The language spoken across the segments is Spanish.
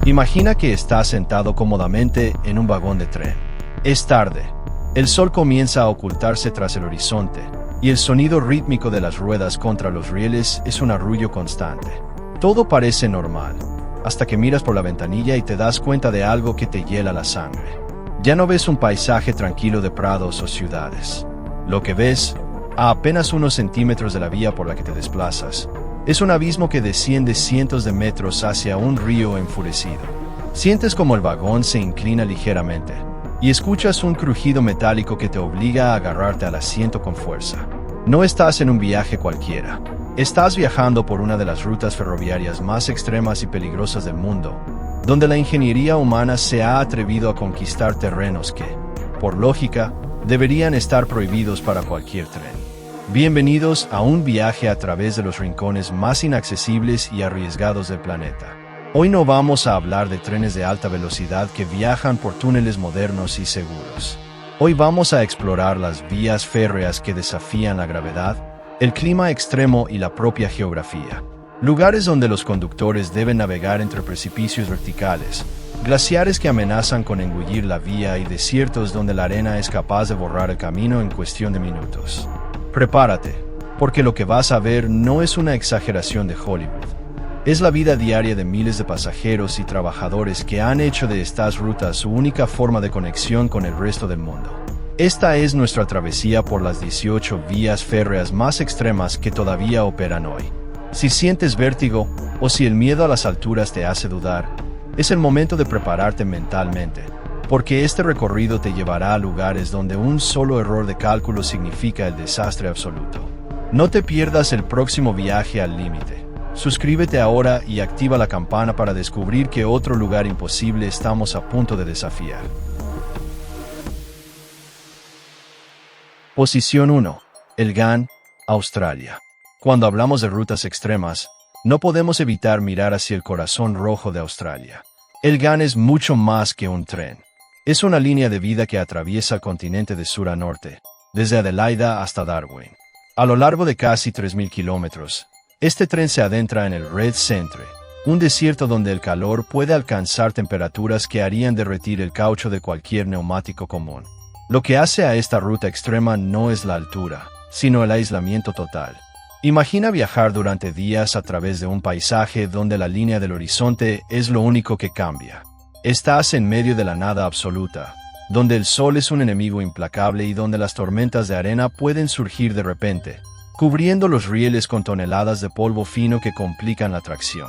Imagina que estás sentado cómodamente en un vagón de tren. Es tarde. El sol comienza a ocultarse tras el horizonte, y el sonido rítmico de las ruedas contra los rieles es un arrullo constante. Todo parece normal, hasta que miras por la ventanilla y te das cuenta de algo que te hiela la sangre. Ya no ves un paisaje tranquilo de prados o ciudades. Lo que ves, a apenas unos centímetros de la vía por la que te desplazas, es un abismo que desciende cientos de metros hacia un río enfurecido. Sientes como el vagón se inclina ligeramente, y escuchas un crujido metálico que te obliga a agarrarte al asiento con fuerza. No estás en un viaje cualquiera. Estás viajando por una de las rutas ferroviarias más extremas y peligrosas del mundo, donde la ingeniería humana se ha atrevido a conquistar terrenos que, por lógica, deberían estar prohibidos para cualquier tren. Bienvenidos a un viaje a través de los rincones más inaccesibles y arriesgados del planeta. Hoy no vamos a hablar de trenes de alta velocidad que viajan por túneles modernos y seguros. Hoy vamos a explorar las vías férreas que desafían la gravedad, el clima extremo y la propia geografía. Lugares donde los conductores deben navegar entre precipicios verticales, glaciares que amenazan con engullir la vía y desiertos donde la arena es capaz de borrar el camino en cuestión de minutos. Prepárate, porque lo que vas a ver no es una exageración de Hollywood. Es la vida diaria de miles de pasajeros y trabajadores que han hecho de estas rutas su única forma de conexión con el resto del mundo. Esta es nuestra travesía por las 18 vías férreas más extremas que todavía operan hoy. Si sientes vértigo, o si el miedo a las alturas te hace dudar, es el momento de prepararte mentalmente, porque este recorrido te llevará a lugares donde un solo error de cálculo significa el desastre absoluto. No te pierdas el próximo viaje al límite. Suscríbete ahora y activa la campana para descubrir qué otro lugar imposible estamos a punto de desafiar. Posición 1. El GAN, Australia. Cuando hablamos de rutas extremas, no podemos evitar mirar hacia el corazón rojo de Australia. El GAN es mucho más que un tren. Es una línea de vida que atraviesa el continente de sur a norte, desde Adelaida hasta Darwin. A lo largo de casi 3.000 kilómetros, este tren se adentra en el Red Centre, un desierto donde el calor puede alcanzar temperaturas que harían derretir el caucho de cualquier neumático común. Lo que hace a esta ruta extrema no es la altura, sino el aislamiento total. Imagina viajar durante días a través de un paisaje donde la línea del horizonte es lo único que cambia. Estás en medio de la nada absoluta, donde el sol es un enemigo implacable y donde las tormentas de arena pueden surgir de repente, cubriendo los rieles con toneladas de polvo fino que complican la tracción.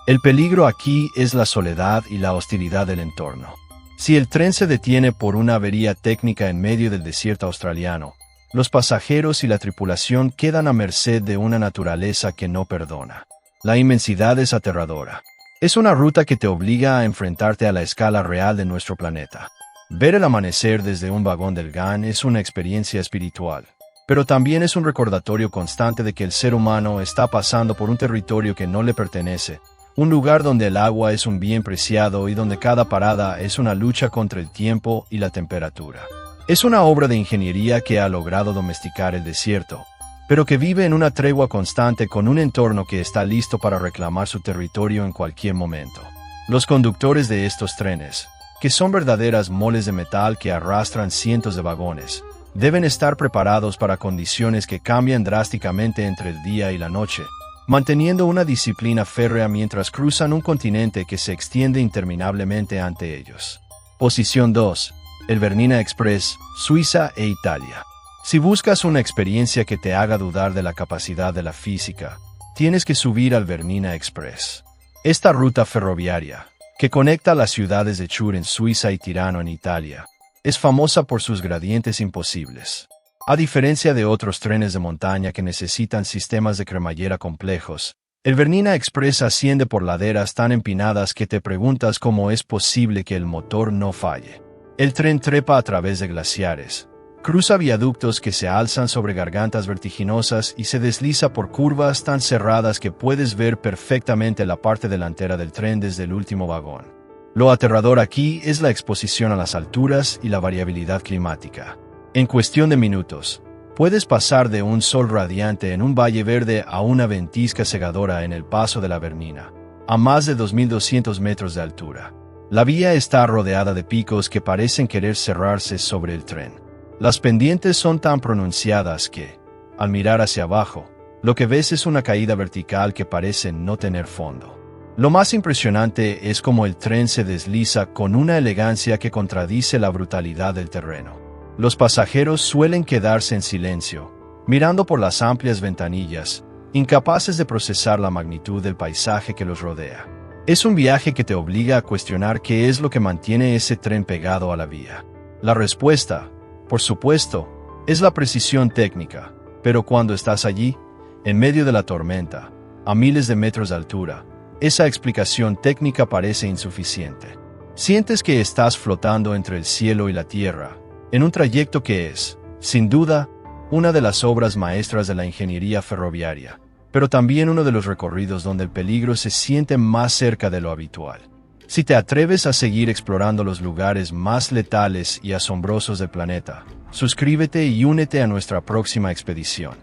El peligro aquí es la soledad y la hostilidad del entorno. Si el tren se detiene por una avería técnica en medio del desierto australiano, los pasajeros y la tripulación quedan a merced de una naturaleza que no perdona. La inmensidad es aterradora. Es una ruta que te obliga a enfrentarte a la escala real de nuestro planeta. Ver el amanecer desde un vagón del GAN es una experiencia espiritual, pero también es un recordatorio constante de que el ser humano está pasando por un territorio que no le pertenece, un lugar donde el agua es un bien preciado y donde cada parada es una lucha contra el tiempo y la temperatura. Es una obra de ingeniería que ha logrado domesticar el desierto, pero que vive en una tregua constante con un entorno que está listo para reclamar su territorio en cualquier momento. Los conductores de estos trenes, que son verdaderas moles de metal que arrastran cientos de vagones, deben estar preparados para condiciones que cambian drásticamente entre el día y la noche, manteniendo una disciplina férrea mientras cruzan un continente que se extiende interminablemente ante ellos. Posición 2. El Bernina Express, Suiza e Italia. Si buscas una experiencia que te haga dudar de la capacidad de la física, tienes que subir al Bernina Express. Esta ruta ferroviaria, que conecta las ciudades de Chur en Suiza y Tirano en Italia, es famosa por sus gradientes imposibles. A diferencia de otros trenes de montaña que necesitan sistemas de cremallera complejos, el Bernina Express asciende por laderas tan empinadas que te preguntas cómo es posible que el motor no falle. El tren trepa a través de glaciares, cruza viaductos que se alzan sobre gargantas vertiginosas y se desliza por curvas tan cerradas que puedes ver perfectamente la parte delantera del tren desde el último vagón. Lo aterrador aquí es la exposición a las alturas y la variabilidad climática. En cuestión de minutos, puedes pasar de un sol radiante en un valle verde a una ventisca cegadora en el paso de la Bernina. a más de 2.200 metros de altura. La vía está rodeada de picos que parecen querer cerrarse sobre el tren. Las pendientes son tan pronunciadas que, al mirar hacia abajo, lo que ves es una caída vertical que parece no tener fondo. Lo más impresionante es cómo el tren se desliza con una elegancia que contradice la brutalidad del terreno. Los pasajeros suelen quedarse en silencio, mirando por las amplias ventanillas, incapaces de procesar la magnitud del paisaje que los rodea. Es un viaje que te obliga a cuestionar qué es lo que mantiene ese tren pegado a la vía. La respuesta, por supuesto, es la precisión técnica, pero cuando estás allí, en medio de la tormenta, a miles de metros de altura, esa explicación técnica parece insuficiente. Sientes que estás flotando entre el cielo y la tierra, en un trayecto que es, sin duda, una de las obras maestras de la ingeniería ferroviaria, pero también uno de los recorridos donde el peligro se siente más cerca de lo habitual. Si te atreves a seguir explorando los lugares más letales y asombrosos del planeta, suscríbete y únete a nuestra próxima expedición.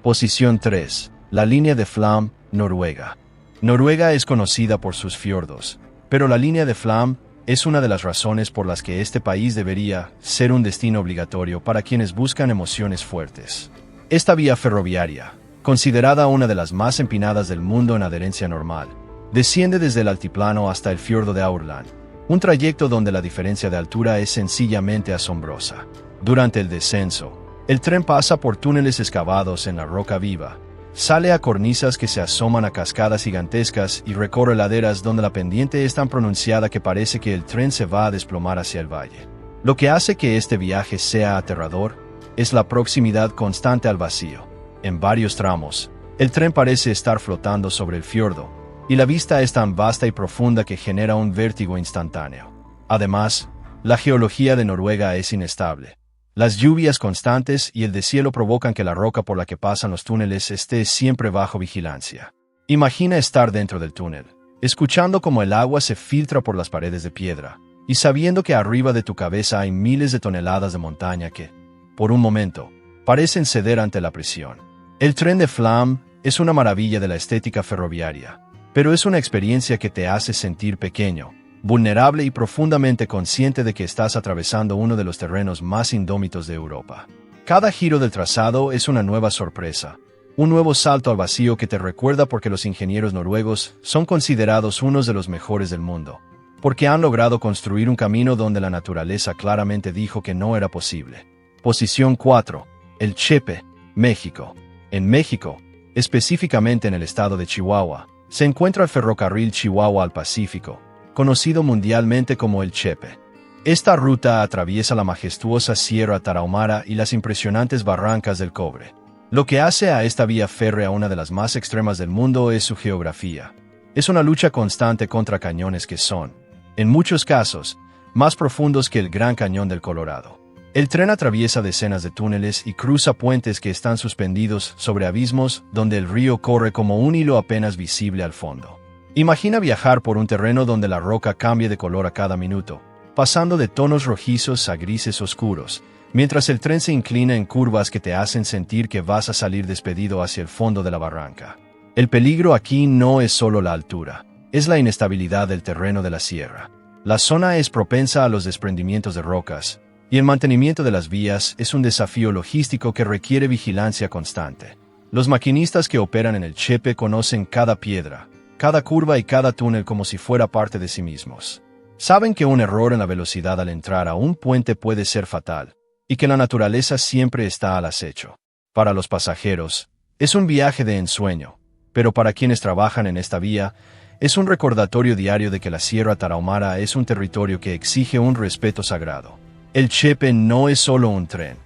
Posición 3. La línea de Flam, Noruega. Noruega es conocida por sus fiordos, pero la línea de Flam es una de las razones por las que este país debería ser un destino obligatorio para quienes buscan emociones fuertes. Esta vía ferroviaria, considerada una de las más empinadas del mundo en adherencia normal, desciende desde el altiplano hasta el fiordo de Aurland, un trayecto donde la diferencia de altura es sencillamente asombrosa. Durante el descenso, el tren pasa por túneles excavados en la roca viva, sale a cornisas que se asoman a cascadas gigantescas y recorre laderas donde la pendiente es tan pronunciada que parece que el tren se va a desplomar hacia el valle. Lo que hace que este viaje sea aterrador es la proximidad constante al vacío. En varios tramos, el tren parece estar flotando sobre el fiordo, y la vista es tan vasta y profunda que genera un vértigo instantáneo. Además, la geología de Noruega es inestable. Las lluvias constantes y el deshielo provocan que la roca por la que pasan los túneles esté siempre bajo vigilancia. Imagina estar dentro del túnel, escuchando cómo el agua se filtra por las paredes de piedra, y sabiendo que arriba de tu cabeza hay miles de toneladas de montaña que, por un momento, parecen ceder ante la presión. El tren de Flam es una maravilla de la estética ferroviaria, pero es una experiencia que te hace sentir pequeño, vulnerable y profundamente consciente de que estás atravesando uno de los terrenos más indómitos de Europa. Cada giro del trazado es una nueva sorpresa, un nuevo salto al vacío que te recuerda por qué los ingenieros noruegos son considerados unos de los mejores del mundo, porque han logrado construir un camino donde la naturaleza claramente dijo que no era posible. Posición 4. El Chepe, México. En México, específicamente en el estado de Chihuahua, se encuentra el ferrocarril Chihuahua al Pacífico, conocido mundialmente como el Chepe. Esta ruta atraviesa la majestuosa Sierra Tarahumara y las impresionantes barrancas del Cobre. Lo que hace a esta vía férrea una de las más extremas del mundo es su geografía. Es una lucha constante contra cañones que son, en muchos casos, más profundos que el Gran Cañón del Colorado. El tren atraviesa decenas de túneles y cruza puentes que están suspendidos sobre abismos donde el río corre como un hilo apenas visible al fondo. Imagina viajar por un terreno donde la roca cambia de color a cada minuto, pasando de tonos rojizos a grises oscuros, mientras el tren se inclina en curvas que te hacen sentir que vas a salir despedido hacia el fondo de la barranca. El peligro aquí no es solo la altura, es la inestabilidad del terreno de la sierra. La zona es propensa a los desprendimientos de rocas, y el mantenimiento de las vías es un desafío logístico que requiere vigilancia constante. Los maquinistas que operan en el Chepe conocen cada piedra, cada curva y cada túnel como si fuera parte de sí mismos. Saben que un error en la velocidad al entrar a un puente puede ser fatal, y que la naturaleza siempre está al acecho. Para los pasajeros, es un viaje de ensueño, pero para quienes trabajan en esta vía, es un recordatorio diario de que la Sierra Tarahumara es un territorio que exige un respeto sagrado. El Chepe no es solo un tren.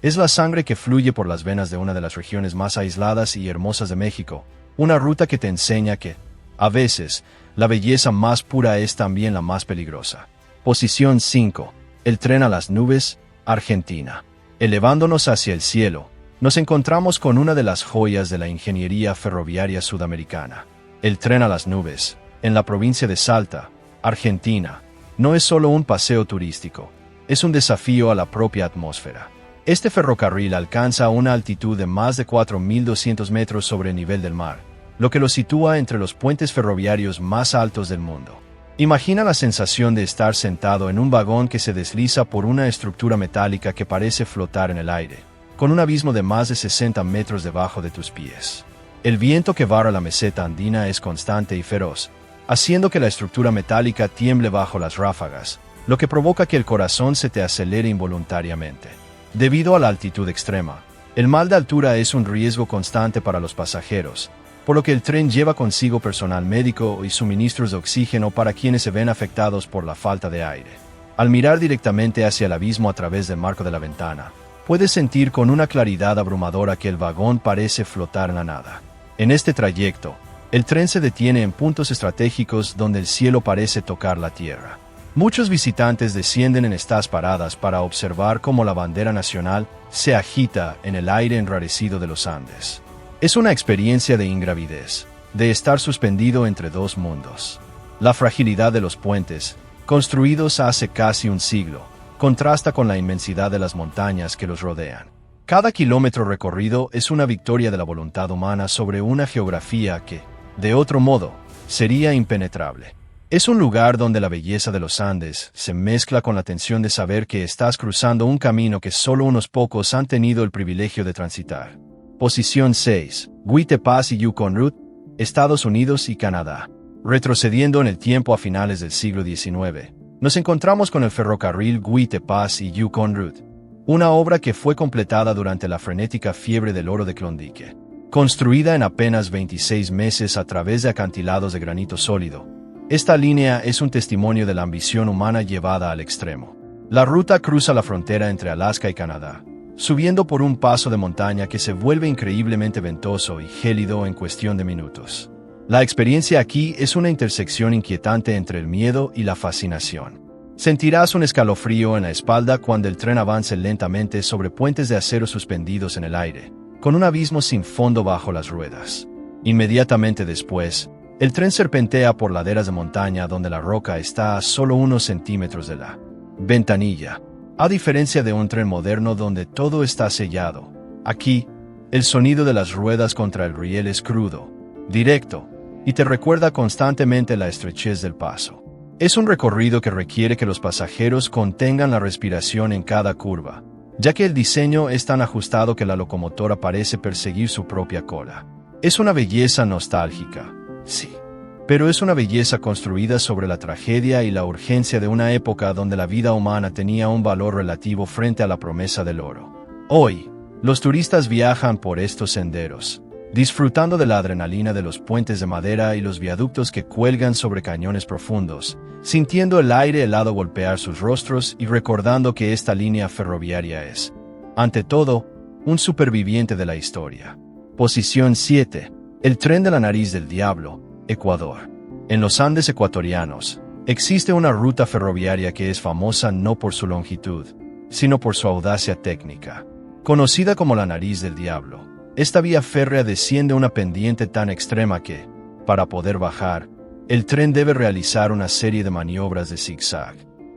Es la sangre que fluye por las venas de una de las regiones más aisladas y hermosas de México, una ruta que te enseña que, a veces, la belleza más pura es también la más peligrosa. Posición 5. El tren a las nubes, Argentina. Elevándonos hacia el cielo, nos encontramos con una de las joyas de la ingeniería ferroviaria sudamericana. El tren a las nubes, en la provincia de Salta, Argentina, no es solo un paseo turístico. Es un desafío a la propia atmósfera. Este ferrocarril alcanza una altitud de más de 4.200 metros sobre el nivel del mar, lo que lo sitúa entre los puentes ferroviarios más altos del mundo. Imagina la sensación de estar sentado en un vagón que se desliza por una estructura metálica que parece flotar en el aire, con un abismo de más de 60 metros debajo de tus pies. El viento que barra la meseta andina es constante y feroz, haciendo que la estructura metálica tiemble bajo las ráfagas, lo que provoca que el corazón se te acelere involuntariamente. Debido a la altitud extrema, el mal de altura es un riesgo constante para los pasajeros, por lo que el tren lleva consigo personal médico y suministros de oxígeno para quienes se ven afectados por la falta de aire. Al mirar directamente hacia el abismo a través del marco de la ventana, puedes sentir con una claridad abrumadora que el vagón parece flotar en la nada. En este trayecto, el tren se detiene en puntos estratégicos donde el cielo parece tocar la tierra. Muchos visitantes descienden en estas paradas para observar cómo la bandera nacional se agita en el aire enrarecido de los Andes. Es una experiencia de ingravidez, de estar suspendido entre dos mundos. La fragilidad de los puentes, construidos hace casi un siglo, contrasta con la inmensidad de las montañas que los rodean. Cada kilómetro recorrido es una victoria de la voluntad humana sobre una geografía que, de otro modo, sería impenetrable. Es un lugar donde la belleza de los Andes se mezcla con la tensión de saber que estás cruzando un camino que solo unos pocos han tenido el privilegio de transitar. Posición 6. Guyte Pass y Yukon Route, Estados Unidos y Canadá. Retrocediendo en el tiempo a finales del siglo XIX, nos encontramos con el ferrocarril Guyte Pass y Yukon Route, una obra que fue completada durante la frenética fiebre del oro de Klondike. Construida en apenas 26 meses a través de acantilados de granito sólido, esta línea es un testimonio de la ambición humana llevada al extremo. La ruta cruza la frontera entre Alaska y Canadá, subiendo por un paso de montaña que se vuelve increíblemente ventoso y gélido en cuestión de minutos. La experiencia aquí es una intersección inquietante entre el miedo y la fascinación. Sentirás un escalofrío en la espalda cuando el tren avance lentamente sobre puentes de acero suspendidos en el aire, con un abismo sin fondo bajo las ruedas. Inmediatamente después, el tren serpentea por laderas de montaña donde la roca está a solo unos centímetros de la ventanilla. A diferencia de un tren moderno donde todo está sellado, aquí, el sonido de las ruedas contra el riel es crudo, directo, y te recuerda constantemente la estrechez del paso. Es un recorrido que requiere que los pasajeros contengan la respiración en cada curva, ya que el diseño es tan ajustado que la locomotora parece perseguir su propia cola. Es una belleza nostálgica, sí, pero es una belleza construida sobre la tragedia y la urgencia de una época donde la vida humana tenía un valor relativo frente a la promesa del oro. Hoy, los turistas viajan por estos senderos, disfrutando de la adrenalina de los puentes de madera y los viaductos que cuelgan sobre cañones profundos, sintiendo el aire helado golpear sus rostros y recordando que esta línea ferroviaria es, ante todo, un superviviente de la historia. Posición 7. El tren de la nariz del diablo, Ecuador. En los Andes ecuatorianos, existe una ruta ferroviaria que es famosa no por su longitud, sino por su audacia técnica. Conocida como la nariz del diablo, esta vía férrea desciende una pendiente tan extrema que, para poder bajar, el tren debe realizar una serie de maniobras de zigzag.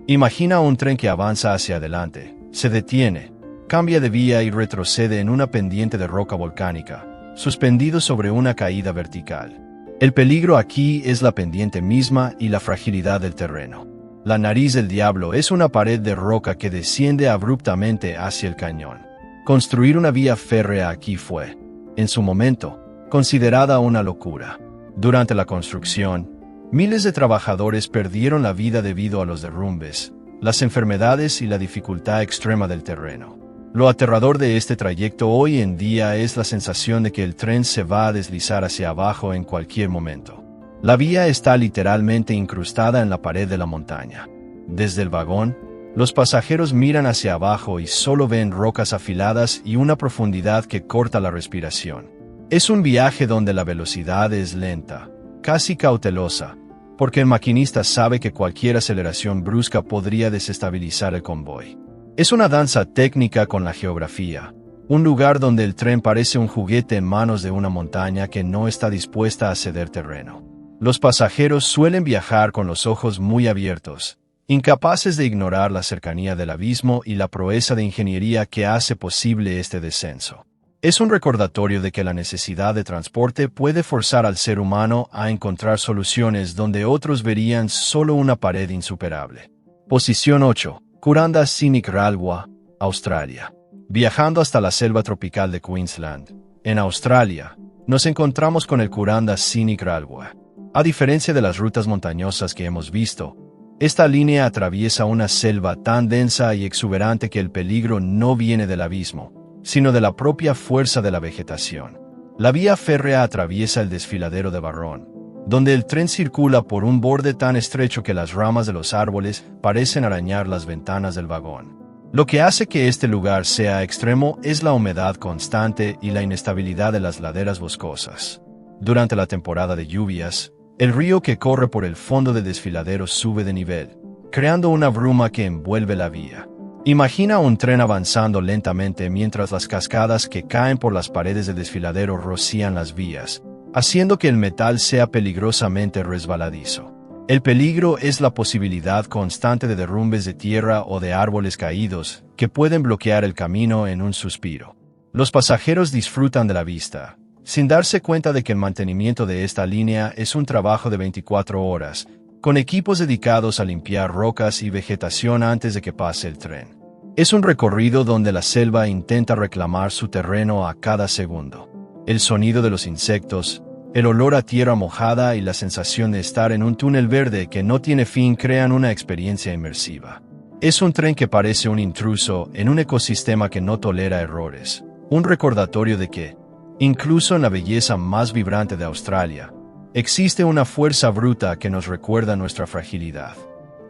Imagina un tren que avanza hacia adelante, se detiene, cambia de vía y retrocede en una pendiente de roca volcánica, suspendido sobre una caída vertical. El peligro aquí es la pendiente misma y la fragilidad del terreno. La nariz del diablo es una pared de roca que desciende abruptamente hacia el cañón. Construir una vía férrea aquí fue, en su momento, considerada una locura. Durante la construcción, miles de trabajadores perdieron la vida debido a los derrumbes, las enfermedades y la dificultad extrema del terreno. Lo aterrador de este trayecto hoy en día es la sensación de que el tren se va a deslizar hacia abajo en cualquier momento. La vía está literalmente incrustada en la pared de la montaña. Desde el vagón, los pasajeros miran hacia abajo y solo ven rocas afiladas y una profundidad que corta la respiración. Es un viaje donde la velocidad es lenta, casi cautelosa, porque el maquinista sabe que cualquier aceleración brusca podría desestabilizar el convoy. Es una danza técnica con la geografía, un lugar donde el tren parece un juguete en manos de una montaña que no está dispuesta a ceder terreno. Los pasajeros suelen viajar con los ojos muy abiertos, incapaces de ignorar la cercanía del abismo y la proeza de ingeniería que hace posible este descenso. Es un recordatorio de que la necesidad de transporte puede forzar al ser humano a encontrar soluciones donde otros verían solo una pared insuperable. Posición 8. Kuranda Scenic Railway, Australia. Viajando hasta la selva tropical de Queensland, en Australia, nos encontramos con el Kuranda Scenic Railway. A diferencia de las rutas montañosas que hemos visto, esta línea atraviesa una selva tan densa y exuberante que el peligro no viene del abismo, sino de la propia fuerza de la vegetación. La vía férrea atraviesa el desfiladero de Barron, donde el tren circula por un borde tan estrecho que las ramas de los árboles parecen arañar las ventanas del vagón. Lo que hace que este lugar sea extremo es la humedad constante y la inestabilidad de las laderas boscosas. Durante la temporada de lluvias, el río que corre por el fondo del desfiladero sube de nivel, creando una bruma que envuelve la vía. Imagina un tren avanzando lentamente mientras las cascadas que caen por las paredes del desfiladero rocían las vías, haciendo que el metal sea peligrosamente resbaladizo. El peligro es la posibilidad constante de derrumbes de tierra o de árboles caídos que pueden bloquear el camino en un suspiro. Los pasajeros disfrutan de la vista, sin darse cuenta de que el mantenimiento de esta línea es un trabajo de 24 horas, con equipos dedicados a limpiar rocas y vegetación antes de que pase el tren. Es un recorrido donde la selva intenta reclamar su terreno a cada segundo. El sonido de los insectos, el olor a tierra mojada y la sensación de estar en un túnel verde que no tiene fin crean una experiencia inmersiva. Es un tren que parece un intruso en un ecosistema que no tolera errores, un recordatorio de que, incluso en la belleza más vibrante de Australia, existe una fuerza bruta que nos recuerda nuestra fragilidad.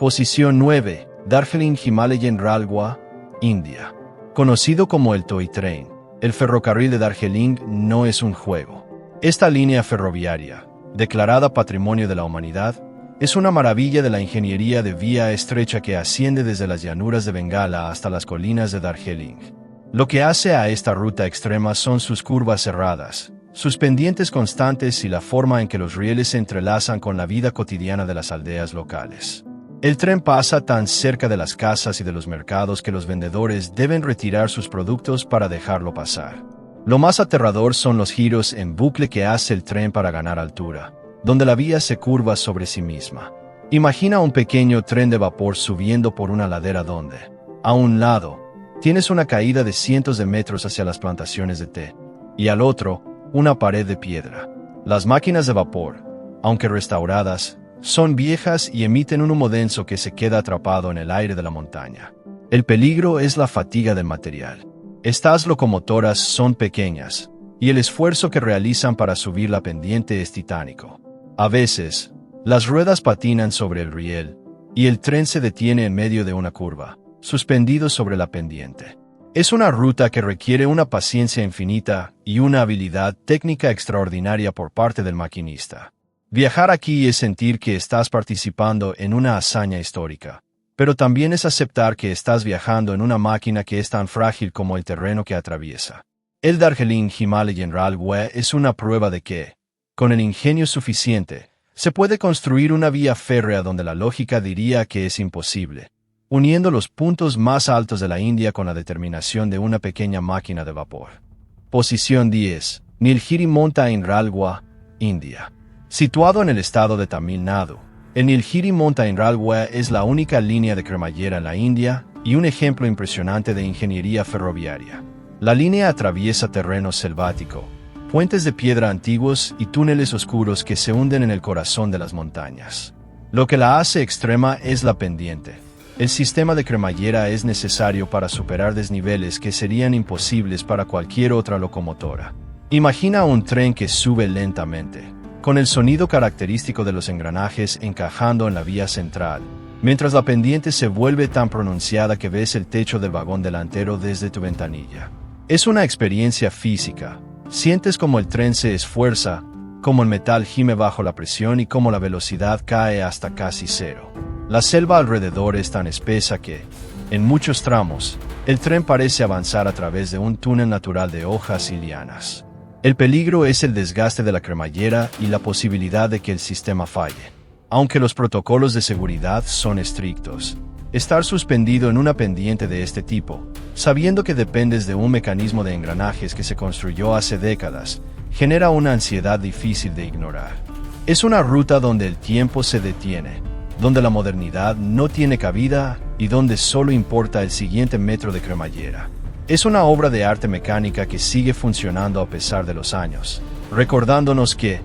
Posición 9. Darjeeling Himalayan Railway, India. Conocido como el Toy Train, el ferrocarril de Darjeeling no es un juego. Esta línea ferroviaria, declarada Patrimonio de la Humanidad, es una maravilla de la ingeniería de vía estrecha que asciende desde las llanuras de Bengala hasta las colinas de Darjeeling. Lo que hace a esta ruta extrema son sus curvas cerradas, sus pendientes constantes y la forma en que los rieles se entrelazan con la vida cotidiana de las aldeas locales. El tren pasa tan cerca de las casas y de los mercados que los vendedores deben retirar sus productos para dejarlo pasar. Lo más aterrador son los giros en bucle que hace el tren para ganar altura, donde la vía se curva sobre sí misma. Imagina un pequeño tren de vapor subiendo por una ladera donde, a un lado, tienes una caída de cientos de metros hacia las plantaciones de té, y al otro, una pared de piedra. Las máquinas de vapor, aunque restauradas, son viejas y emiten un humo denso que se queda atrapado en el aire de la montaña. El peligro es la fatiga del material. Estas locomotoras son pequeñas, y el esfuerzo que realizan para subir la pendiente es titánico. A veces, las ruedas patinan sobre el riel, y el tren se detiene en medio de una curva, suspendido sobre la pendiente. Es una ruta que requiere una paciencia infinita y una habilidad técnica extraordinaria por parte del maquinista. Viajar aquí es sentir que estás participando en una hazaña histórica, pero también es aceptar que estás viajando en una máquina que es tan frágil como el terreno que atraviesa. El Darjeeling Himalayan Railway es una prueba de que, con el ingenio suficiente, se puede construir una vía férrea donde la lógica diría que es imposible, uniendo los puntos más altos de la India con la determinación de una pequeña máquina de vapor. Posición 10. Nilgiri Mountain Railway, India. Situado en el estado de Tamil Nadu, el Nilgiri Mountain Railway es la única línea de cremallera en la India y un ejemplo impresionante de ingeniería ferroviaria. La línea atraviesa terreno selvático, puentes de piedra antiguos y túneles oscuros que se hunden en el corazón de las montañas. Lo que la hace extrema es la pendiente. El sistema de cremallera es necesario para superar desniveles que serían imposibles para cualquier otra locomotora. Imagina un tren que sube lentamente, con el sonido característico de los engranajes encajando en la vía central, mientras la pendiente se vuelve tan pronunciada que ves el techo del vagón delantero desde tu ventanilla. Es una experiencia física. Sientes como el tren se esfuerza, como el metal gime bajo la presión y como la velocidad cae hasta casi cero. La selva alrededor es tan espesa que, en muchos tramos, el tren parece avanzar a través de un túnel natural de hojas y lianas. El peligro es el desgaste de la cremallera y la posibilidad de que el sistema falle. Aunque los protocolos de seguridad son estrictos, Estar suspendido en una pendiente de este tipo, sabiendo que dependes de un mecanismo de engranajes que se construyó hace décadas, genera una ansiedad difícil de ignorar. Es una ruta donde el tiempo se detiene, donde la modernidad no tiene cabida y donde solo importa el siguiente metro de cremallera. Es una obra de arte mecánica que sigue funcionando a pesar de los años, recordándonos que,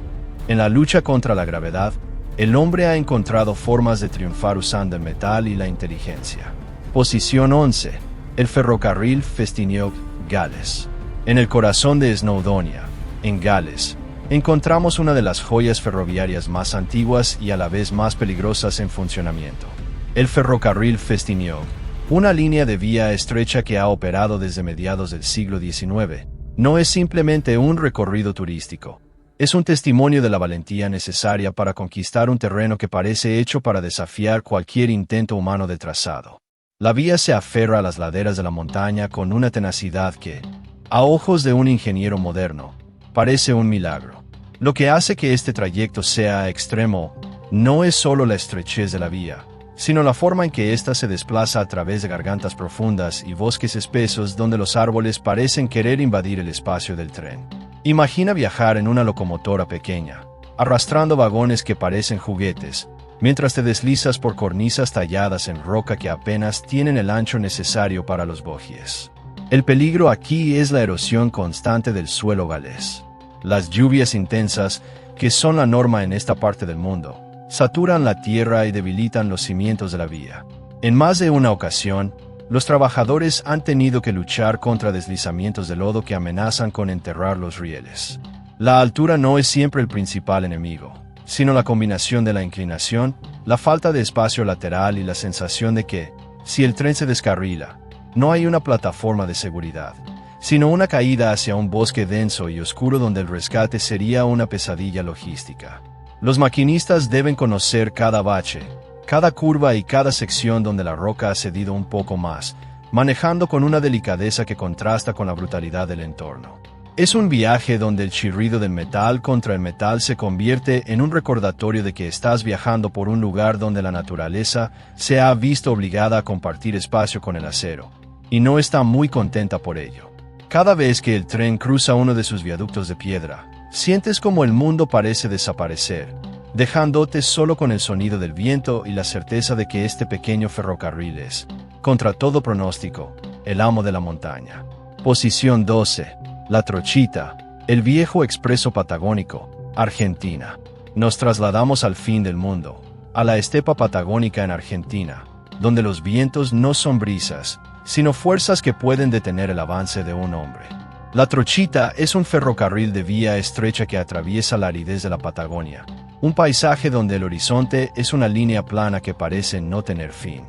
en la lucha contra la gravedad, el hombre ha encontrado formas de triunfar usando el metal y la inteligencia. Posición 11. El ferrocarril Festiniog, Gales. En el corazón de Snowdonia, en Gales, encontramos una de las joyas ferroviarias más antiguas y a la vez más peligrosas en funcionamiento. El ferrocarril Festiniog, una línea de vía estrecha que ha operado desde mediados del siglo XIX, no es simplemente un recorrido turístico. Es un testimonio de la valentía necesaria para conquistar un terreno que parece hecho para desafiar cualquier intento humano de trazado. La vía se aferra a las laderas de la montaña con una tenacidad que, a ojos de un ingeniero moderno, parece un milagro. Lo que hace que este trayecto sea extremo no es solo la estrechez de la vía, sino la forma en que ésta se desplaza a través de gargantas profundas y bosques espesos donde los árboles parecen querer invadir el espacio del tren. Imagina viajar en una locomotora pequeña, arrastrando vagones que parecen juguetes, mientras te deslizas por cornisas talladas en roca que apenas tienen el ancho necesario para los bogies. El peligro aquí es la erosión constante del suelo galés. Las lluvias intensas, que son la norma en esta parte del mundo, saturan la tierra y debilitan los cimientos de la vía. En más de una ocasión, los trabajadores han tenido que luchar contra deslizamientos de lodo que amenazan con enterrar los rieles. La altura no es siempre el principal enemigo, sino la combinación de la inclinación, la falta de espacio lateral y la sensación de que, si el tren se descarrila, no hay una plataforma de seguridad, sino una caída hacia un bosque denso y oscuro donde el rescate sería una pesadilla logística. Los maquinistas deben conocer cada bache, cada curva y cada sección donde la roca ha cedido un poco más, manejando con una delicadeza que contrasta con la brutalidad del entorno. Es un viaje donde el chirrido del metal contra el metal se convierte en un recordatorio de que estás viajando por un lugar donde la naturaleza se ha visto obligada a compartir espacio con el acero, y no está muy contenta por ello. Cada vez que el tren cruza uno de sus viaductos de piedra, sientes como el mundo parece desaparecer, dejándote solo con el sonido del viento y la certeza de que este pequeño ferrocarril es, contra todo pronóstico, el amo de la montaña. Posición 12. La Trochita, el viejo expreso patagónico, Argentina. Nos trasladamos al fin del mundo, a la estepa patagónica en Argentina, donde los vientos no son brisas, sino fuerzas que pueden detener el avance de un hombre. La Trochita es un ferrocarril de vía estrecha que atraviesa la aridez de la Patagonia, un paisaje donde el horizonte es una línea plana que parece no tener fin.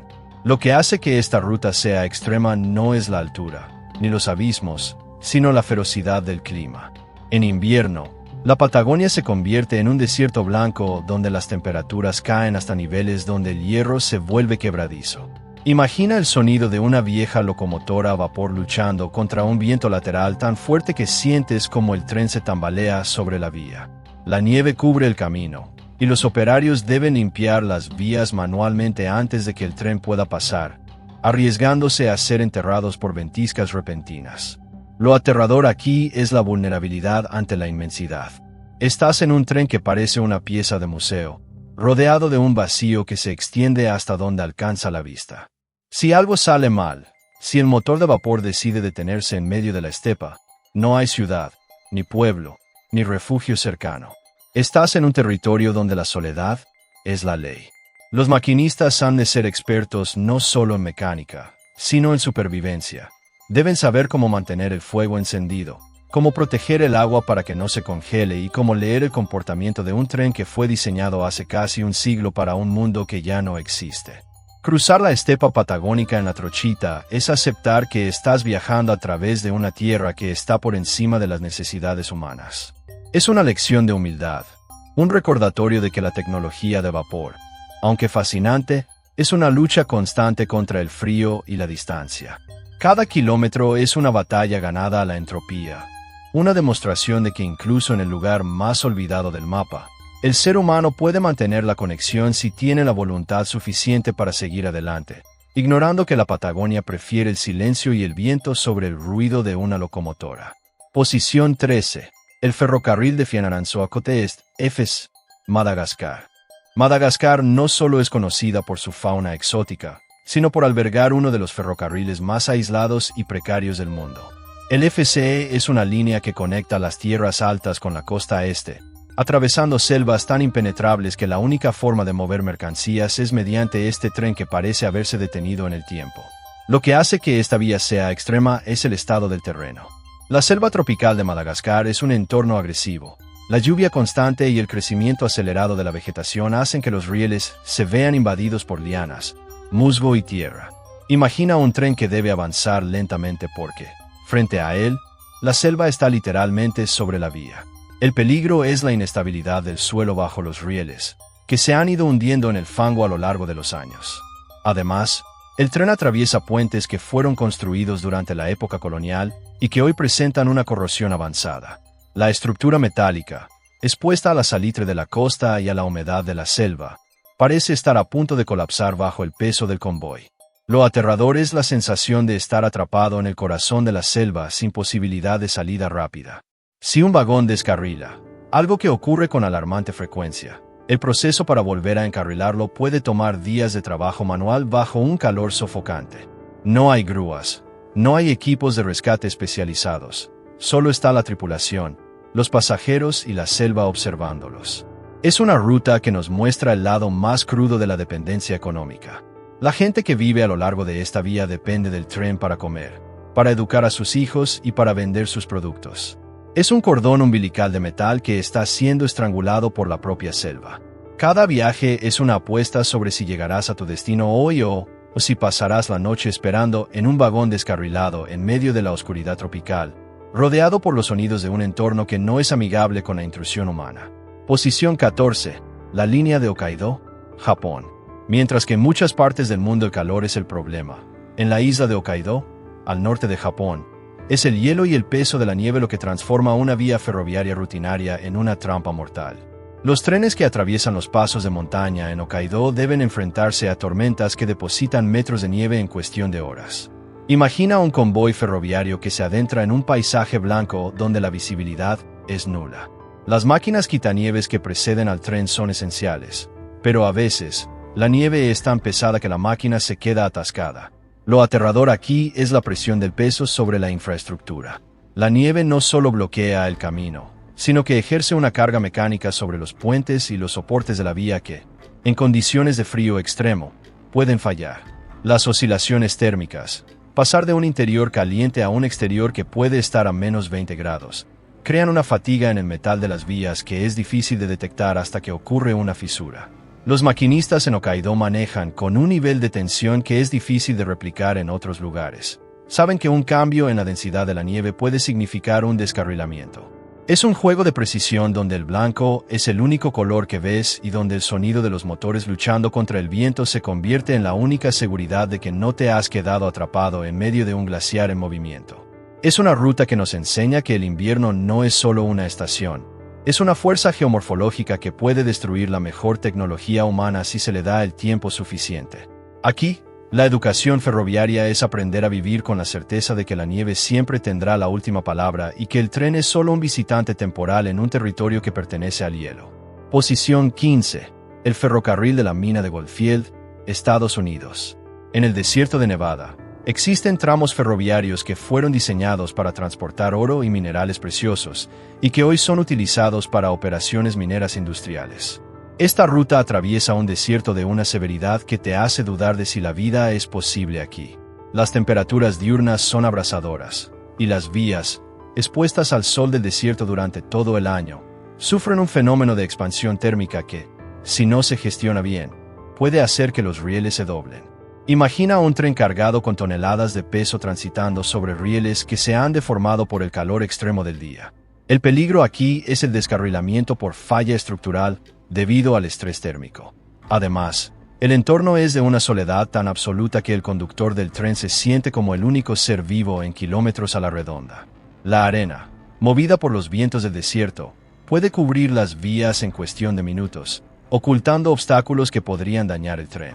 Lo que hace que esta ruta sea extrema no es la altura, ni los abismos, sino la ferocidad del clima. En invierno, la Patagonia se convierte en un desierto blanco donde las temperaturas caen hasta niveles donde el hierro se vuelve quebradizo. Imagina el sonido de una vieja locomotora a vapor luchando contra un viento lateral tan fuerte que sientes como el tren se tambalea sobre la vía. La nieve cubre el camino, y los operarios deben limpiar las vías manualmente antes de que el tren pueda pasar, arriesgándose a ser enterrados por ventiscas repentinas. Lo aterrador aquí es la vulnerabilidad ante la inmensidad. Estás en un tren que parece una pieza de museo, rodeado de un vacío que se extiende hasta donde alcanza la vista. Si algo sale mal, si el motor de vapor decide detenerse en medio de la estepa, no hay ciudad, ni pueblo, ni refugio cercano. Estás en un territorio donde la soledad es la ley. Los maquinistas han de ser expertos no solo en mecánica, sino en supervivencia. Deben saber cómo mantener el fuego encendido, cómo proteger el agua para que no se congele y cómo leer el comportamiento de un tren que fue diseñado hace casi un siglo para un mundo que ya no existe. Cruzar la estepa patagónica en la Trochita es aceptar que estás viajando a través de una tierra que está por encima de las necesidades humanas. Es una lección de humildad, un recordatorio de que la tecnología de vapor, aunque fascinante, es una lucha constante contra el frío y la distancia. Cada kilómetro es una batalla ganada a la entropía, una demostración de que incluso en el lugar más olvidado del mapa, el ser humano puede mantener la conexión si tiene la voluntad suficiente para seguir adelante, ignorando que la Patagonia prefiere el silencio y el viento sobre el ruido de una locomotora. Posición 13. El ferrocarril de Fianarantsoa-Côte-Est, Efes, Madagascar. Madagascar no solo es conocida por su fauna exótica, sino por albergar uno de los ferrocarriles más aislados y precarios del mundo. El FCE es una línea que conecta las tierras altas con la costa este, atravesando selvas tan impenetrables que la única forma de mover mercancías es mediante este tren que parece haberse detenido en el tiempo. Lo que hace que esta vía sea extrema es el estado del terreno. La selva tropical de Madagascar es un entorno agresivo. La lluvia constante y el crecimiento acelerado de la vegetación hacen que los rieles se vean invadidos por lianas, musgo y tierra. Imagina un tren que debe avanzar lentamente porque, frente a él, la selva está literalmente sobre la vía. El peligro es la inestabilidad del suelo bajo los rieles, que se han ido hundiendo en el fango a lo largo de los años. Además, el tren atraviesa puentes que fueron construidos durante la época colonial y que hoy presentan una corrosión avanzada. La estructura metálica, expuesta a la salitre de la costa y a la humedad de la selva, parece estar a punto de colapsar bajo el peso del convoy. Lo aterrador es la sensación de estar atrapado en el corazón de la selva sin posibilidad de salida rápida. Si un vagón descarrila, algo que ocurre con alarmante frecuencia, el proceso para volver a encarrilarlo puede tomar días de trabajo manual bajo un calor sofocante. No hay grúas, no hay equipos de rescate especializados, solo está la tripulación, los pasajeros y la selva observándolos. Es una ruta que nos muestra el lado más crudo de la dependencia económica. La gente que vive a lo largo de esta vía depende del tren para comer, para educar a sus hijos y para vender sus productos. Es un cordón umbilical de metal que está siendo estrangulado por la propia selva. Cada viaje es una apuesta sobre si llegarás a tu destino hoy o si pasarás la noche esperando en un vagón descarrilado en medio de la oscuridad tropical, rodeado por los sonidos de un entorno que no es amigable con la intrusión humana. Posición 14. La línea de Hokkaido, Japón. Mientras que en muchas partes del mundo el calor es el problema, en la isla de Hokkaido, al norte de Japón, es el hielo y el peso de la nieve lo que transforma una vía ferroviaria rutinaria en una trampa mortal. Los trenes que atraviesan los pasos de montaña en Hokkaido deben enfrentarse a tormentas que depositan metros de nieve en cuestión de horas. Imagina un convoy ferroviario que se adentra en un paisaje blanco donde la visibilidad es nula. Las máquinas quitanieves que preceden al tren son esenciales, pero a veces, la nieve es tan pesada que la máquina se queda atascada. Lo aterrador aquí es la presión del peso sobre la infraestructura. La nieve no solo bloquea el camino, sino que ejerce una carga mecánica sobre los puentes y los soportes de la vía que, en condiciones de frío extremo, pueden fallar. Las oscilaciones térmicas, pasar de un interior caliente a un exterior que puede estar a menos 20 grados, crean una fatiga en el metal de las vías que es difícil de detectar hasta que ocurre una fisura. Los maquinistas en Hokkaido manejan con un nivel de tensión que es difícil de replicar en otros lugares. Saben que un cambio en la densidad de la nieve puede significar un descarrilamiento. Es un juego de precisión donde el blanco es el único color que ves y donde el sonido de los motores luchando contra el viento se convierte en la única seguridad de que no te has quedado atrapado en medio de un glaciar en movimiento. Es una ruta que nos enseña que el invierno no es solo una estación. Es una fuerza geomorfológica que puede destruir la mejor tecnología humana si se le da el tiempo suficiente. Aquí, la educación ferroviaria es aprender a vivir con la certeza de que la nieve siempre tendrá la última palabra y que el tren es solo un visitante temporal en un territorio que pertenece al hielo. Posición 15. El ferrocarril de la mina de Goldfield, Estados Unidos. En el desierto de Nevada, existen tramos ferroviarios que fueron diseñados para transportar oro y minerales preciosos, y que hoy son utilizados para operaciones mineras industriales. Esta ruta atraviesa un desierto de una severidad que te hace dudar de si la vida es posible aquí. Las temperaturas diurnas son abrasadoras, y las vías, expuestas al sol del desierto durante todo el año, sufren un fenómeno de expansión térmica que, si no se gestiona bien, puede hacer que los rieles se doblen. Imagina un tren cargado con toneladas de peso transitando sobre rieles que se han deformado por el calor extremo del día. El peligro aquí es el descarrilamiento por falla estructural debido al estrés térmico. Además, el entorno es de una soledad tan absoluta que el conductor del tren se siente como el único ser vivo en kilómetros a la redonda. La arena, movida por los vientos del desierto, puede cubrir las vías en cuestión de minutos, ocultando obstáculos que podrían dañar el tren.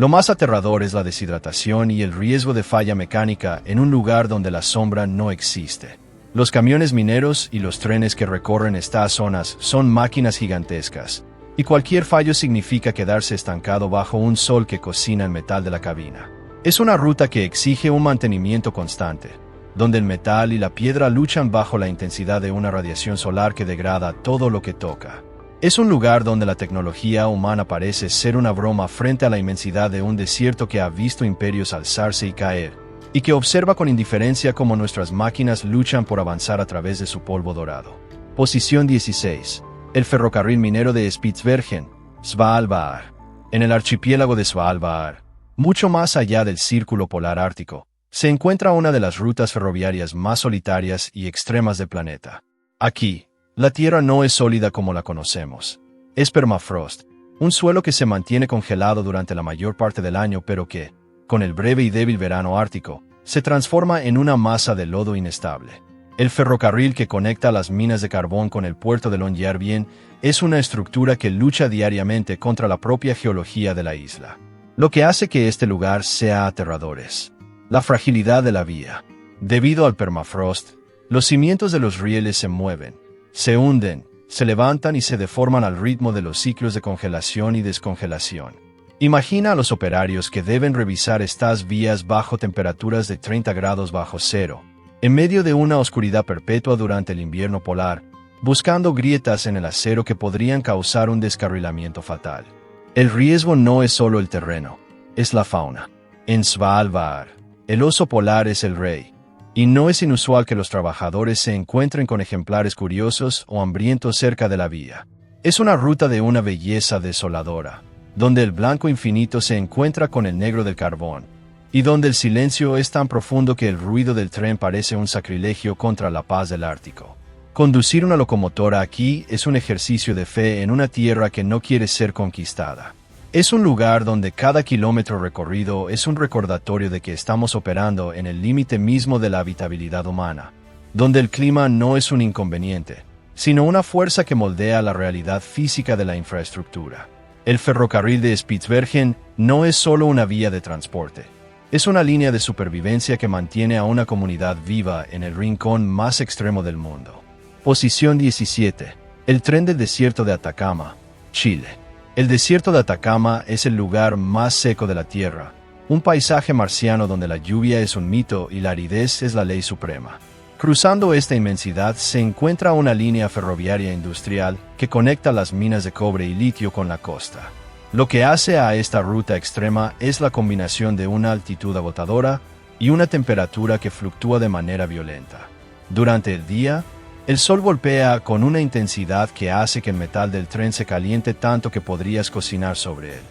Lo más aterrador es la deshidratación y el riesgo de falla mecánica en un lugar donde la sombra no existe. Los camiones mineros y los trenes que recorren estas zonas son máquinas gigantescas, y cualquier fallo significa quedarse estancado bajo un sol que cocina el metal de la cabina. Es una ruta que exige un mantenimiento constante, donde el metal y la piedra luchan bajo la intensidad de una radiación solar que degrada todo lo que toca. Es un lugar donde la tecnología humana parece ser una broma frente a la inmensidad de un desierto que ha visto imperios alzarse y caer, y que observa con indiferencia cómo nuestras máquinas luchan por avanzar a través de su polvo dorado. Posición 16. El ferrocarril minero de Spitsbergen, Svalbard. En el archipiélago de Svalbard, mucho más allá del círculo polar ártico, se encuentra una de las rutas ferroviarias más solitarias y extremas del planeta. Aquí, la Tierra no es sólida como la conocemos. Es permafrost, un suelo que se mantiene congelado durante la mayor parte del año pero que, con el breve y débil verano ártico, se transforma en una masa de lodo inestable. El ferrocarril que conecta las minas de carbón con el puerto de Longyearbyen es una estructura que lucha diariamente contra la propia geología de la isla. Lo que hace que este lugar sea aterrador es la fragilidad de la vía. Debido al permafrost, los cimientos de los rieles se mueven, se hunden, se levantan y se deforman al ritmo de los ciclos de congelación y descongelación. Imagina a los operarios que deben revisar estas vías bajo temperaturas de 30 grados bajo cero, en medio de una oscuridad perpetua durante el invierno polar, buscando grietas en el acero que podrían causar un descarrilamiento fatal. El riesgo no es solo el terreno, es la fauna. En Svalbard, el oso polar es el rey, y no es inusual que los trabajadores se encuentren con ejemplares curiosos o hambrientos cerca de la vía. Es una ruta de una belleza desoladora, donde el blanco infinito se encuentra con el negro del carbón, y donde el silencio es tan profundo que el ruido del tren parece un sacrilegio contra la paz del Ártico. Conducir una locomotora aquí es un ejercicio de fe en una tierra que no quiere ser conquistada. Es un lugar donde cada kilómetro recorrido es un recordatorio de que estamos operando en el límite mismo de la habitabilidad humana, donde el clima no es un inconveniente, sino una fuerza que moldea la realidad física de la infraestructura. El ferrocarril de Spitsbergen no es solo una vía de transporte, es una línea de supervivencia que mantiene a una comunidad viva en el rincón más extremo del mundo. Posición 17. El tren del desierto de Atacama, Chile. El desierto de Atacama es el lugar más seco de la Tierra, un paisaje marciano donde la lluvia es un mito y la aridez es la ley suprema. Cruzando esta inmensidad se encuentra una línea ferroviaria industrial que conecta las minas de cobre y litio con la costa. Lo que hace a esta ruta extrema es la combinación de una altitud agotadora y una temperatura que fluctúa de manera violenta. Durante el día, el sol golpea con una intensidad que hace que el metal del tren se caliente tanto que podrías cocinar sobre él.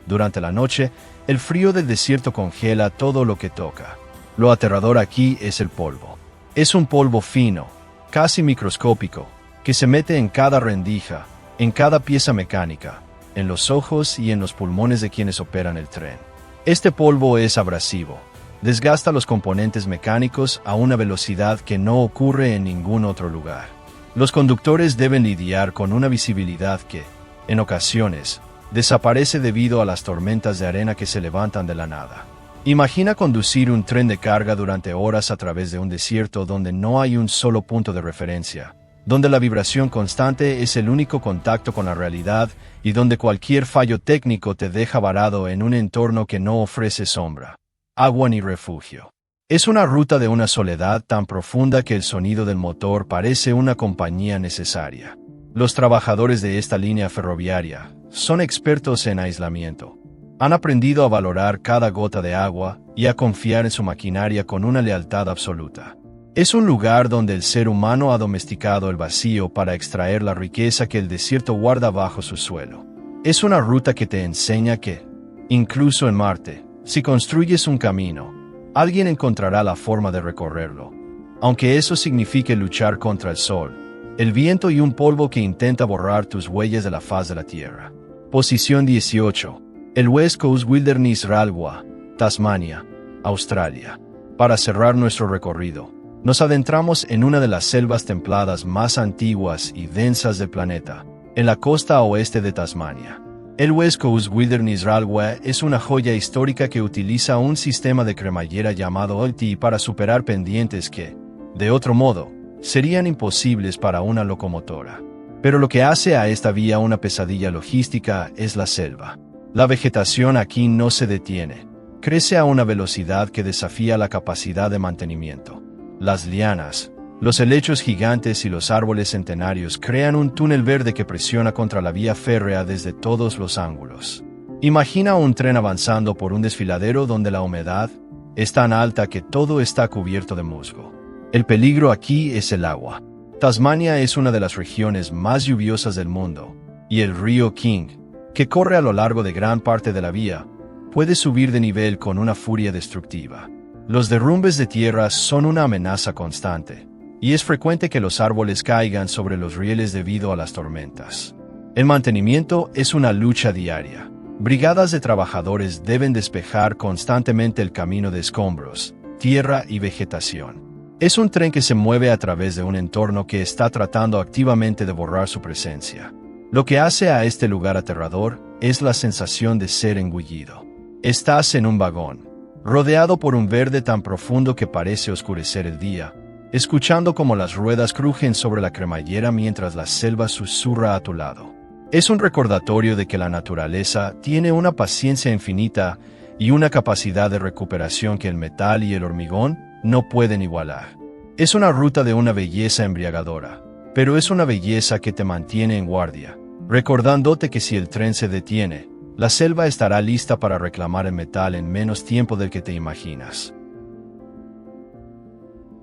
Durante la noche, el frío del desierto congela todo lo que toca. Lo aterrador aquí es el polvo. Es un polvo fino, casi microscópico, que se mete en cada rendija, en cada pieza mecánica, en los ojos y en los pulmones de quienes operan el tren. Este polvo es abrasivo. Desgasta los componentes mecánicos a una velocidad que no ocurre en ningún otro lugar. Los conductores deben lidiar con una visibilidad que, en ocasiones, desaparece debido a las tormentas de arena que se levantan de la nada. Imagina conducir un tren de carga durante horas a través de un desierto donde no hay un solo punto de referencia, donde la vibración constante es el único contacto con la realidad y donde cualquier fallo técnico te deja varado en un entorno que no ofrece sombra, agua ni refugio. Es una ruta de una soledad tan profunda que el sonido del motor parece una compañía necesaria. Los trabajadores de esta línea ferroviaria son expertos en aislamiento. Han aprendido a valorar cada gota de agua y a confiar en su maquinaria con una lealtad absoluta. Es un lugar donde el ser humano ha domesticado el vacío para extraer la riqueza que el desierto guarda bajo su suelo. Es una ruta que te enseña que, incluso en Marte, si construyes un camino, alguien encontrará la forma de recorrerlo, aunque eso signifique luchar contra el sol, el viento y un polvo que intenta borrar tus huellas de la faz de la Tierra. Posición 18. El West Coast Wilderness Railway, Tasmania, Australia. Para cerrar nuestro recorrido, nos adentramos en una de las selvas templadas más antiguas y densas del planeta, en la costa oeste de Tasmania. El West Coast Wilderness Railway es una joya histórica que utiliza un sistema de cremallera llamado OLT para superar pendientes que, de otro modo, serían imposibles para una locomotora. Pero lo que hace a esta vía una pesadilla logística es la selva. La vegetación aquí no se detiene. Crece a una velocidad que desafía la capacidad de mantenimiento. Las lianas, los helechos gigantes y los árboles centenarios crean un túnel verde que presiona contra la vía férrea desde todos los ángulos. Imagina un tren avanzando por un desfiladero donde la humedad es tan alta que todo está cubierto de musgo. El peligro aquí es el agua. Tasmania es una de las regiones más lluviosas del mundo, y el río King, que corre a lo largo de gran parte de la vía, puede subir de nivel con una furia destructiva. Los derrumbes de tierra son una amenaza constante, y es frecuente que los árboles caigan sobre los rieles debido a las tormentas. El mantenimiento es una lucha diaria. Brigadas de trabajadores deben despejar constantemente el camino de escombros, tierra y vegetación. Es un tren que se mueve a través de un entorno que está tratando activamente de borrar su presencia. Lo que hace a este lugar aterrador es la sensación de ser engullido. Estás en un vagón, rodeado por un verde tan profundo que parece oscurecer el día, escuchando cómo las ruedas crujen sobre la cremallera mientras la selva susurra a tu lado. Es un recordatorio de que la naturaleza tiene una paciencia infinita y una capacidad de recuperación que el metal y el hormigón no pueden igualar. Es una ruta de una belleza embriagadora, pero es una belleza que te mantiene en guardia, recordándote que si el tren se detiene, la selva estará lista para reclamar el metal en menos tiempo del que te imaginas.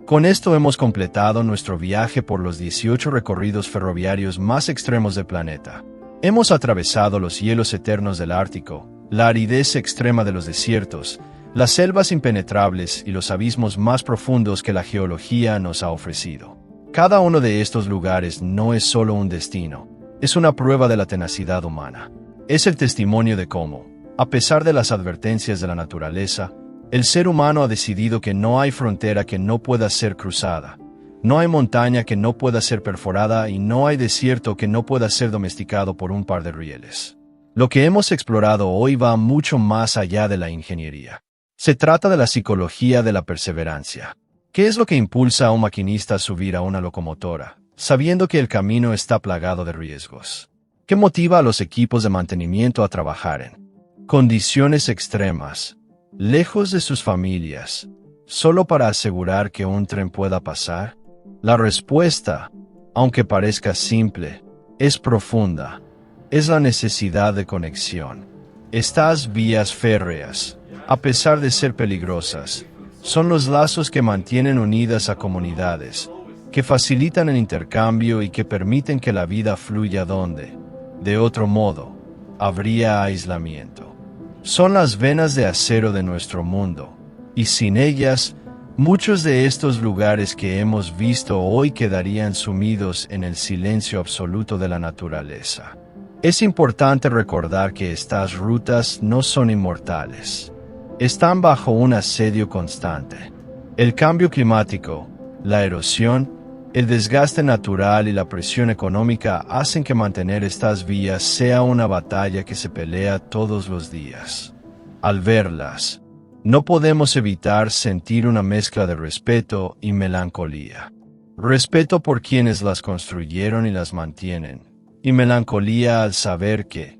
Con esto hemos completado nuestro viaje por los 18 recorridos ferroviarios más extremos del planeta. Hemos atravesado los hielos eternos del Ártico, la aridez extrema de los desiertos, las selvas impenetrables y los abismos más profundos que la geología nos ha ofrecido. Cada uno de estos lugares no es solo un destino, es una prueba de la tenacidad humana. Es el testimonio de cómo, a pesar de las advertencias de la naturaleza, el ser humano ha decidido que no hay frontera que no pueda ser cruzada, no hay montaña que no pueda ser perforada y no hay desierto que no pueda ser domesticado por un par de rieles. Lo que hemos explorado hoy va mucho más allá de la ingeniería. Se trata de la psicología de la perseverancia. ¿Qué es lo que impulsa a un maquinista a subir a una locomotora, sabiendo que el camino está plagado de riesgos? ¿Qué motiva a los equipos de mantenimiento a trabajar en condiciones extremas, lejos de sus familias, solo para asegurar que un tren pueda pasar? La respuesta, aunque parezca simple, es profunda. Es la necesidad de conexión. Estas vías férreas, a pesar de ser peligrosas, son los lazos que mantienen unidas a comunidades, que facilitan el intercambio y que permiten que la vida fluya donde, de otro modo, habría aislamiento. Son las venas de acero de nuestro mundo, y sin ellas, muchos de estos lugares que hemos visto hoy quedarían sumidos en el silencio absoluto de la naturaleza. Es importante recordar que estas rutas no son inmortales. Están bajo un asedio constante. El cambio climático, la erosión, el desgaste natural y la presión económica hacen que mantener estas vías sea una batalla que se pelea todos los días. Al verlas, no podemos evitar sentir una mezcla de respeto y melancolía. Respeto por quienes las construyeron y las mantienen, y melancolía al saber que,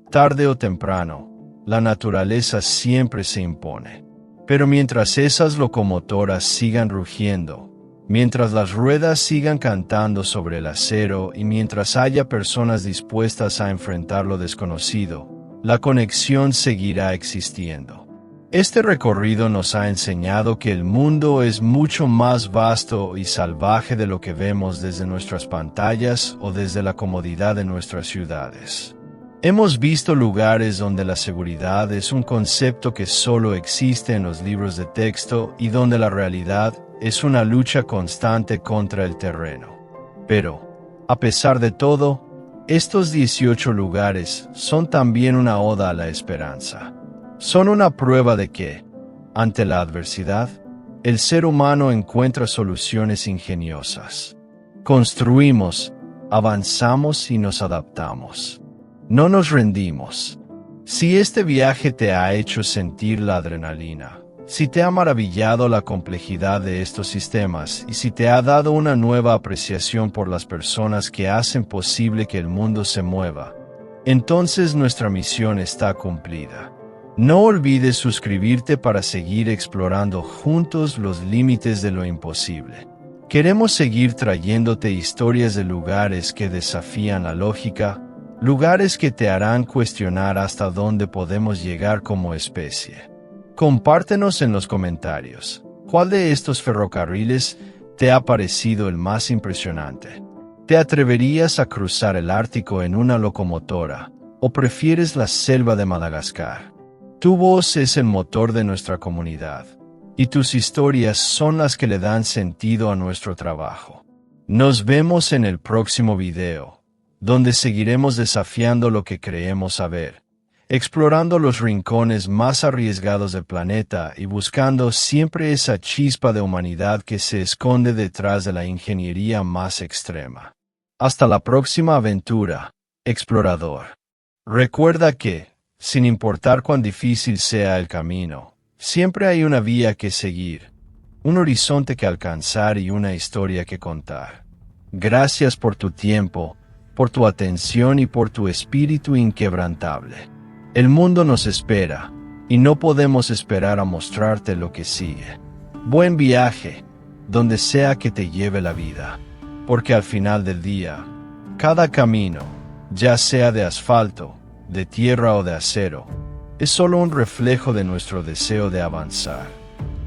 tarde o temprano, la naturaleza siempre se impone. Pero mientras esas locomotoras sigan rugiendo, mientras las ruedas sigan cantando sobre el acero y mientras haya personas dispuestas a enfrentar lo desconocido, la conexión seguirá existiendo. Este recorrido nos ha enseñado que el mundo es mucho más vasto y salvaje de lo que vemos desde nuestras pantallas o desde la comodidad de nuestras ciudades. Hemos visto lugares donde la seguridad es un concepto que solo existe en los libros de texto y donde la realidad es una lucha constante contra el terreno. Pero, a pesar de todo, estos 18 lugares son también una oda a la esperanza. Son una prueba de que, ante la adversidad, el ser humano encuentra soluciones ingeniosas. Construimos, avanzamos y nos adaptamos. No nos rendimos. Si este viaje te ha hecho sentir la adrenalina, si te ha maravillado la complejidad de estos sistemas y si te ha dado una nueva apreciación por las personas que hacen posible que el mundo se mueva, entonces nuestra misión está cumplida. No olvides suscribirte para seguir explorando juntos los límites de lo imposible. Queremos seguir trayéndote historias de lugares que desafían la lógica, lugares que te harán cuestionar hasta dónde podemos llegar como especie. Compártenos en los comentarios, ¿cuál de estos ferrocarriles te ha parecido el más impresionante? ¿Te atreverías a cruzar el Ártico en una locomotora, o prefieres la selva de Madagascar? Tu voz es el motor de nuestra comunidad, y tus historias son las que le dan sentido a nuestro trabajo. Nos vemos en el próximo video, donde seguiremos desafiando lo que creemos saber, explorando los rincones más arriesgados del planeta y buscando siempre esa chispa de humanidad que se esconde detrás de la ingeniería más extrema. Hasta la próxima aventura, explorador. Recuerda que, sin importar cuán difícil sea el camino, siempre hay una vía que seguir, un horizonte que alcanzar y una historia que contar. Gracias por tu tiempo, por tu atención y por tu espíritu inquebrantable. El mundo nos espera, y no podemos esperar a mostrarte lo que sigue. Buen viaje, donde sea que te lleve la vida, porque al final del día, cada camino, ya sea de asfalto, de tierra o de acero, es solo un reflejo de nuestro deseo de avanzar.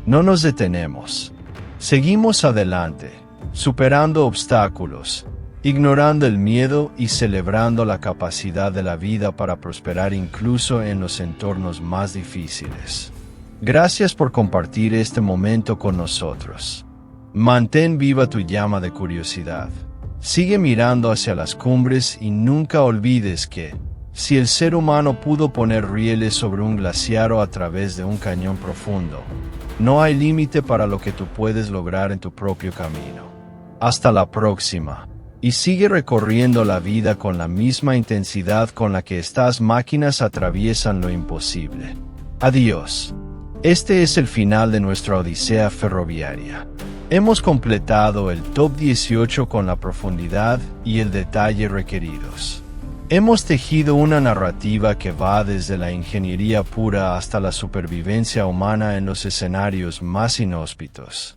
No nos detenemos. Seguimos adelante, superando obstáculos, ignorando el miedo y celebrando la capacidad de la vida para prosperar incluso en los entornos más difíciles. Gracias por compartir este momento con nosotros. Mantén viva tu llama de curiosidad. Sigue mirando hacia las cumbres y nunca olvides que, si el ser humano pudo poner rieles sobre un glaciar o a través de un cañón profundo, no hay límite para lo que tú puedes lograr en tu propio camino. Hasta la próxima. Y sigue recorriendo la vida con la misma intensidad con la que estas máquinas atraviesan lo imposible. Adiós. Este es el final de nuestra odisea ferroviaria. Hemos completado el top 18 con la profundidad y el detalle requeridos. Hemos tejido una narrativa que va desde la ingeniería pura hasta la supervivencia humana en los escenarios más inhóspitos.